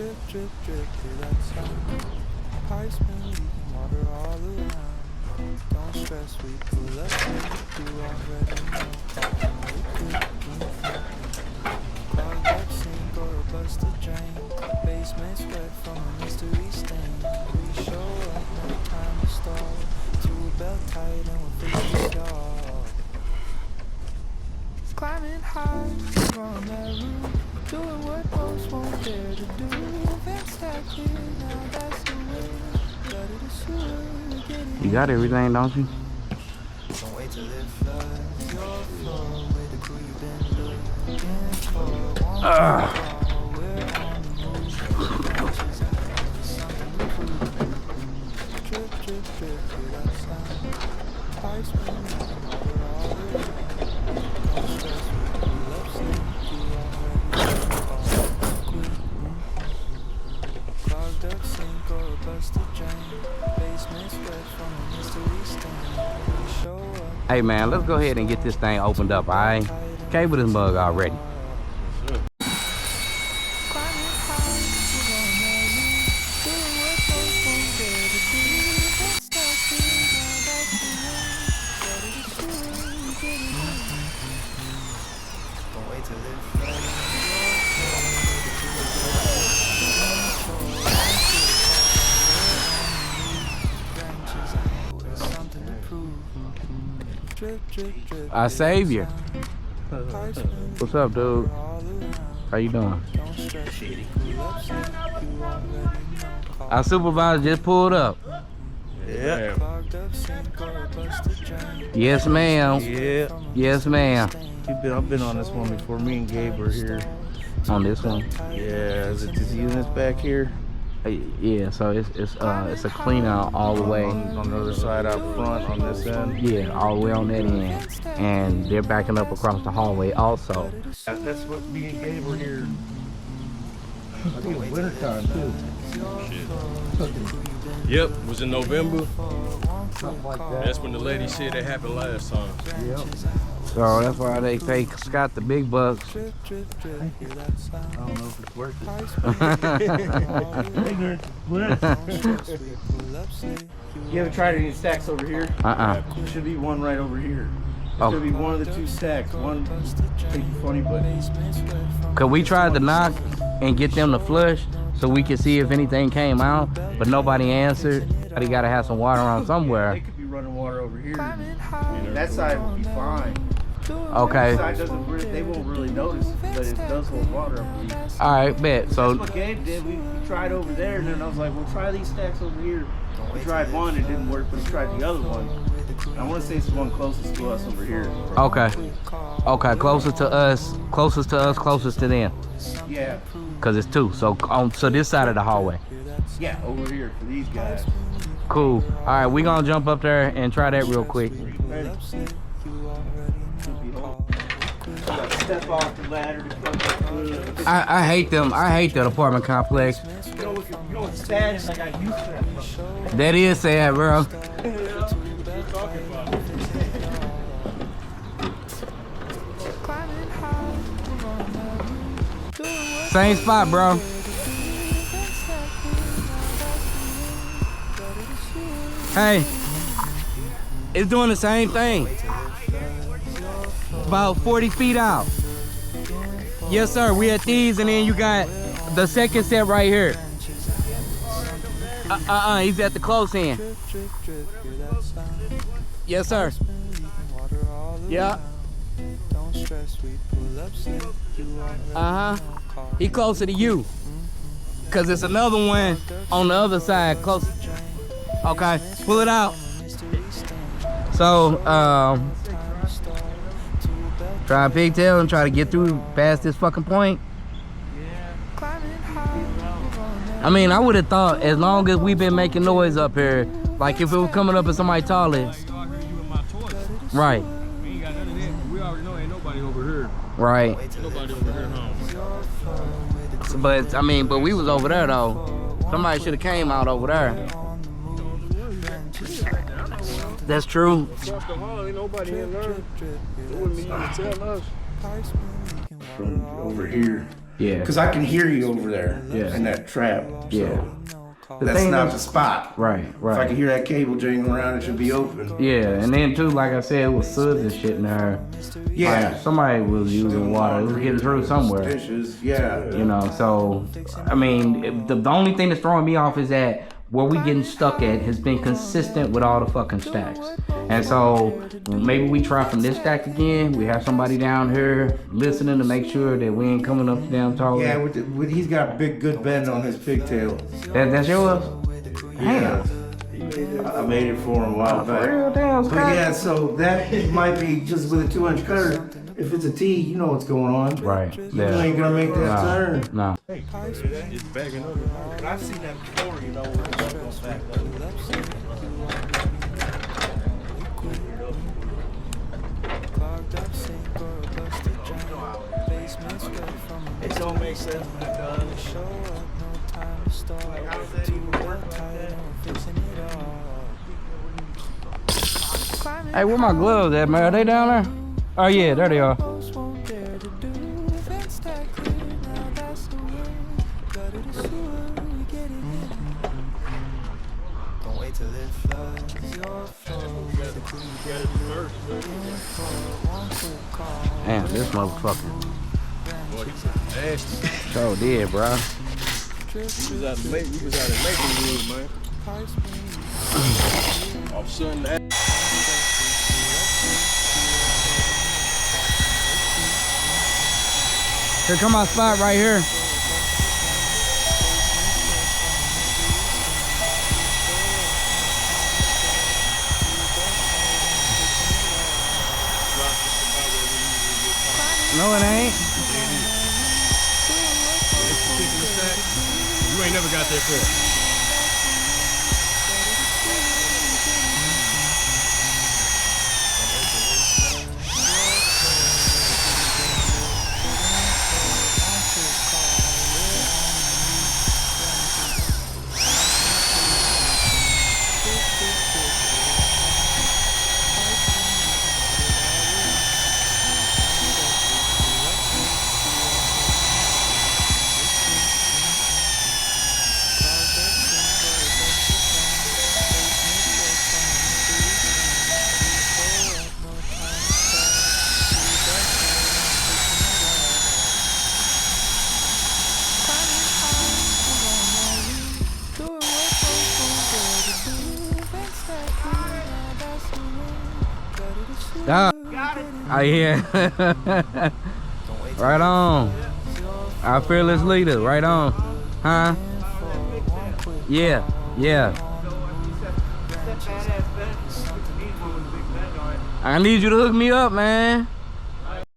Drip, drip, drip, hear that sound. Pipes been leaking water all around. Don't stress, we pull up here. You already know. Clog up sink or a busted drain. Basement wet from a mystery stain. We show up, no time to stall. Two belt tight and we're facing y'all. Climbing high, on that roof, doing what most won't dare to do. Vents that clear, now that's the way. Got it assured, You got everything, don't you? don't wait till it floods your floor. With the crew you've been looking for. We're on the move. Matches and something to prove. Drip, drip, drip, hear that sound. Pipes been leaking water all around. Don't stress, we pull up slick. You already know. Clogged up sink or a busted drain. Basement wet from a mystery stain. We show up. Hey man, let's go ahead and get this thing opened up, alright? Cable this mug already. Our savior. What's up, dude? How you doing? Our supervisor just pulled up. Yeah. Yes, ma'am. Yeah. Yes, ma'am. I've been on this one before. Me and Gabe were here. On this one? Yeah. Is it these units back here? Yeah. So it's a clean out all the way On the other side out front on this end. Yeah, all the way on that end, and they're backing up across the hallway also. That's what me and Gabe were here. I think it was wintertime too. Yep, it was in November. Something like that. That's when the lady said it happened last time. Yep. So that's why they say Scott the big bucks. I don't know if it's worth it. You haven't tried any stacks over here? Uh-uh. There should be one right over here. Oh. There should be one of the two stacks. One think you funny, but Cause we tried to knock and get them to flush so we could see if anything came out, but nobody answered. They gotta have some water on they somewhere. could be running water over here. That side would be fine. Okay. This side doesn't. They won't really notice, but it does hold water up here. All right, bet. So That's what Gabe did. We tried over there, and then I was like, "Well, try these stacks over here." We tried one, it didn't work, but we tried the other one. I want to say it's the one closest to us over here. okay. Okay, closest to us, closest to them. Yeah, Cause it's two. So so this side of the hallway. yeah, over here for these guys. Cool. All right, we gonna jump up there and try that real quick. Ready? Step off the ladder to come. I hate them. I hate that apartment complex. You know what's sad is like I used to. That is sad, bro. Same spot, bro. Hey, it's doing the same thing. About 40 feet out. Yes, sir. We at these, and then you got the second set right here. He's at the close end. Yes, sir. Yeah. He closer to you. Cause it's another one on the other side, close. Okay, pull it out. So, try a pigtail and try to get through past this fucking point. I mean, I would have thought as long as we've been making noise up here, like if it was coming up at somebody taller. Right. We ain't got none of that. We already know ain't nobody over here. Right. Nobody over here, huh? But I mean, but we was over there though. Somebody should have came out over there. That's true. Across the hall, ain't nobody in there. It wouldn't be you to tell us. From over here, Yeah. Because I can hear you over there Yeah. in that trap. Yeah. So The that's thing not is- the spot. Right, If I right. can hear that cable jingling around, it should be open. Yeah, and then too, like I said, it was suds and shit in there. Yeah. Like, somebody was using water. It was getting through somewhere. Dishes, yeah. You know, so I mean, the only thing that's throwing me off is that where we getting stuck at has been consistent with all the fucking stacks. And so maybe we try from this stack again. We have somebody down here listening to make sure that we ain't coming up the damn toilet. Yeah, he's got a big good bend on his pigtail. That's yours? Yeah. I made it for him a while For back. real, damn, But Scott. yeah, so that might be just with a 2-inch cutter. If it's a T, you know what's going on. Right. You ain't gonna make that turn. No. It's backing up. But I've seen that before, you know, where it goes back It don't make sense when it does. Like, how does that even work like that? Hey, where my gloves at, man? Are they down there? Oh yeah, there they are. Damn, this motherfucker. Sure did, bro. We was out of making room, man. All of a sudden, that Here come my spot right here. No, it ain't. you ain't never got there before. Oh yeah. Right on. Our fearless leader, right on. Huh? Yeah, yeah. I need you to hook me up, man.